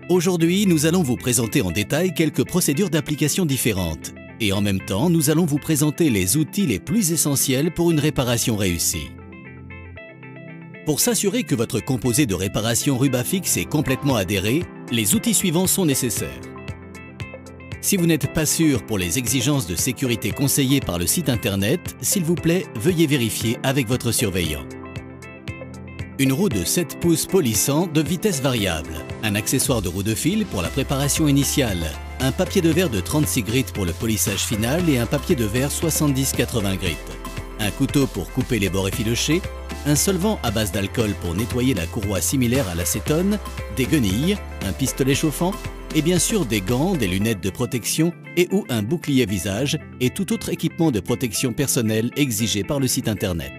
Aujourd'hui, nous allons vous présenter en détail quelques procédures d'application différentes. Et en même temps, nous allons vous présenter les outils les plus essentiels pour une réparation réussie. Pour s'assurer que votre composé de réparation Rubafix est complètement adhéré, les outils suivants sont nécessaires. Si vous n'êtes pas sûr pour les exigences de sécurité conseillées par le site internet, s'il vous plaît, veuillez vérifier avec votre surveillant. Une roue de 7 pouces polissant de vitesse variable, un accessoire de roue de fil pour la préparation initiale, un papier de verre de 36 grit pour le polissage final et un papier de verre 70-80 grit, un couteau pour couper les bords effilochés, un solvant à base d'alcool pour nettoyer la courroie similaire à l'acétone, des guenilles, un pistolet chauffant et bien sûr des gants, des lunettes de protection et ou un bouclier visage et tout autre équipement de protection personnelle exigé par le site internet.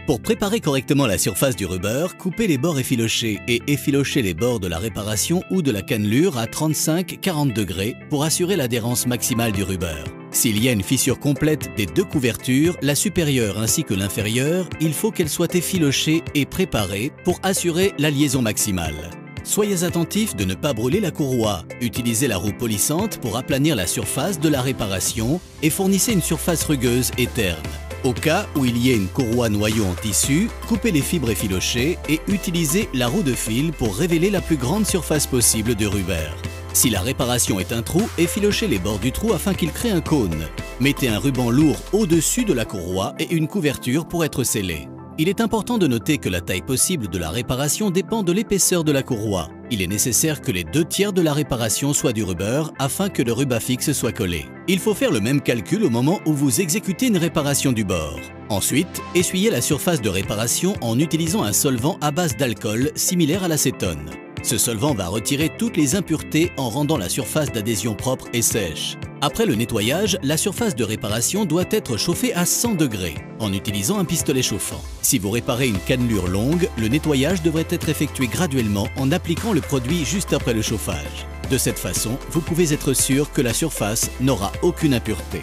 Pour préparer correctement la surface du rubber, coupez les bords effilochés et effilochez les bords de la réparation ou de la cannelure à 35-40 degrés pour assurer l'adhérence maximale du rubber. S'il y a une fissure complète des deux couvertures, la supérieure ainsi que l'inférieure, il faut qu'elle soit effilochée et préparée pour assurer la liaison maximale. Soyez attentifs de ne pas brûler la courroie. Utilisez la roue polissante pour aplanir la surface de la réparation et fournissez une surface rugueuse et terne. Au cas où il y ait une courroie noyau en tissu, coupez les fibres effilochées et utilisez la roue de fil pour révéler la plus grande surface possible de rubber. Si la réparation est un trou, effilochez les bords du trou afin qu'il crée un cône. Mettez un ruban lourd au-dessus de la courroie et une couverture pour être scellé. Il est important de noter que la taille possible de la réparation dépend de l'épaisseur de la courroie. Il est nécessaire que les 2/3 de la réparation soient du rubber afin que le Rubafix soit collé. Il faut faire le même calcul au moment où vous exécutez une réparation du bord. Ensuite, essuyez la surface de réparation en utilisant un solvant à base d'alcool similaire à l'acétone. Ce solvant va retirer toutes les impuretés en rendant la surface d'adhésion propre et sèche. Après le nettoyage, la surface de réparation doit être chauffée à 100 degrés en utilisant un pistolet chauffant. Si vous réparez une cannelure longue, le nettoyage devrait être effectué graduellement en appliquant le produit juste après le chauffage. De cette façon, vous pouvez être sûr que la surface n'aura aucune impureté.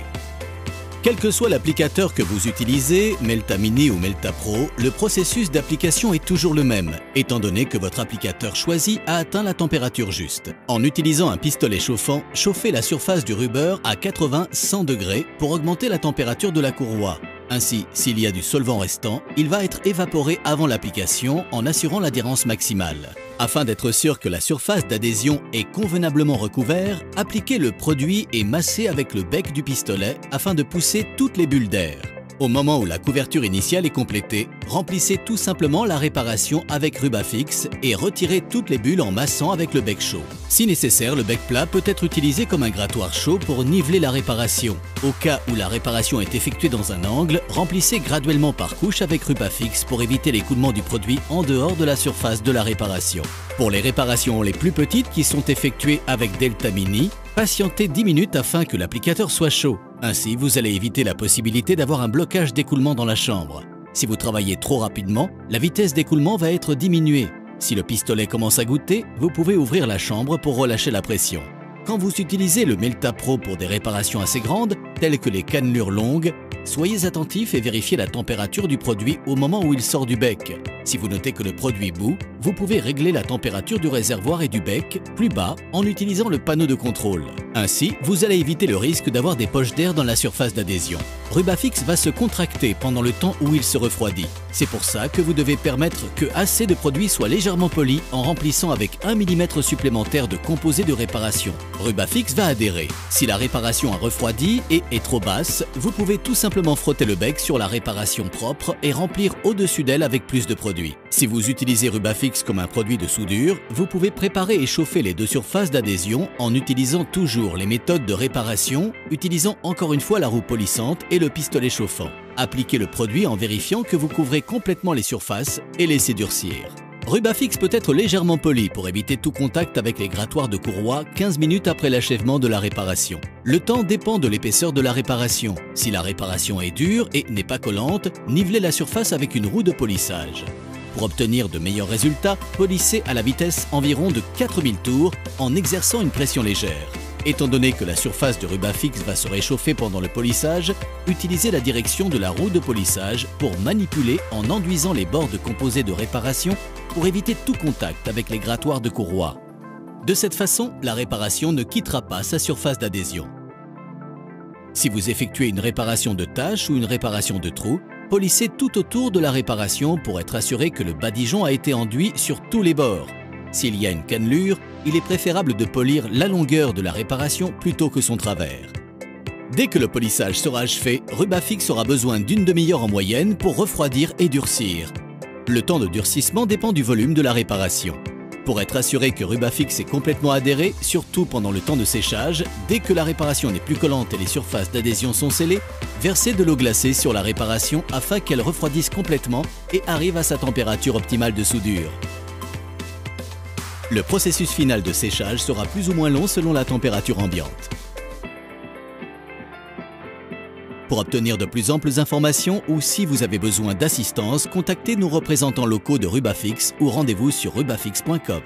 Quel que soit l'applicateur que vous utilisez, Melta Mini ou Melta Pro, le processus d'application est toujours le même, étant donné que votre applicateur choisi a atteint la température juste. En utilisant un pistolet chauffant, chauffez la surface du rubber à 80-100 degrés pour augmenter la température de la courroie. Ainsi, s'il y a du solvant restant, il va être évaporé avant l'application en assurant l'adhérence maximale. Afin d'être sûr que la surface d'adhésion est convenablement recouverte, appliquez le produit et massez avec le bec du pistolet afin de pousser toutes les bulles d'air. Au moment où la couverture initiale est complétée, remplissez tout simplement la réparation avec Rubafix et retirez toutes les bulles en massant avec le bec chaud. Si nécessaire, le bec plat peut être utilisé comme un grattoir chaud pour niveler la réparation. Au cas où la réparation est effectuée dans un angle, remplissez graduellement par couche avec Rubafix pour éviter l'écoulement du produit en dehors de la surface de la réparation. Pour les réparations les plus petites qui sont effectuées avec Delta Mini, patientez 10 minutes afin que l'applicateur soit chaud. Ainsi, vous allez éviter la possibilité d'avoir un blocage d'écoulement dans la chambre. Si vous travaillez trop rapidement, la vitesse d'écoulement va être diminuée. Si le pistolet commence à goutter, vous pouvez ouvrir la chambre pour relâcher la pression. Quand vous utilisez le Melta Pro pour des réparations assez grandes, telles que les cannelures longues, soyez attentifs et vérifiez la température du produit au moment où il sort du bec. Si vous notez que le produit bout, vous pouvez régler la température du réservoir et du bec plus bas en utilisant le panneau de contrôle. Ainsi, vous allez éviter le risque d'avoir des poches d'air dans la surface d'adhésion. Rubafix va se contracter pendant le temps où il se refroidit. C'est pour ça que vous devez permettre que assez de produit soit légèrement poli en remplissant avec 1 mm supplémentaire de composé de réparation. Rubafix va adhérer. Si la réparation a refroidi et est trop basse, vous pouvez tout simplement frotter le bec sur la réparation propre et remplir au-dessus d'elle avec plus de produit. Si vous utilisez Rubafix comme un produit de soudure, vous pouvez préparer et chauffer les deux surfaces d'adhésion en utilisant toujours les méthodes de réparation, utilisant encore une fois la roue polissante et le pistolet chauffant. Appliquez le produit en vérifiant que vous couvrez complètement les surfaces et laissez durcir. Rubafix peut être légèrement poli pour éviter tout contact avec les grattoirs de courroie 15 minutes après l'achèvement de la réparation. Le temps dépend de l'épaisseur de la réparation. Si la réparation est dure et n'est pas collante, nivelez la surface avec une roue de polissage. Pour obtenir de meilleurs résultats, polissez à la vitesse environ de 4000 tours en exerçant une pression légère. Étant donné que la surface de Rubafix va se réchauffer pendant le polissage, utilisez la direction de la roue de polissage pour manipuler en enduisant les bords de composés de réparation pour éviter tout contact avec les grattoirs de courroie. De cette façon, la réparation ne quittera pas sa surface d'adhésion. Si vous effectuez une réparation de taches ou une réparation de trous, polissez tout autour de la réparation pour être assuré que le badigeon a été enduit sur tous les bords. S'il y a une cannelure, il est préférable de polir la longueur de la réparation plutôt que son travers. Dès que le polissage sera achevé, Rubafix aura besoin d'une demi-heure en moyenne pour refroidir et durcir. Le temps de durcissement dépend du volume de la réparation. Pour être assuré que Rubafix est complètement adhéré, surtout pendant le temps de séchage, dès que la réparation n'est plus collante et les surfaces d'adhésion sont scellées, versez de l'eau glacée sur la réparation afin qu'elle refroidisse complètement et arrive à sa température optimale de soudure. Le processus final de séchage sera plus ou moins long selon la température ambiante. Pour obtenir de plus amples informations ou si vous avez besoin d'assistance, contactez nos représentants locaux de Rubafix ou rendez-vous sur rubafix.com.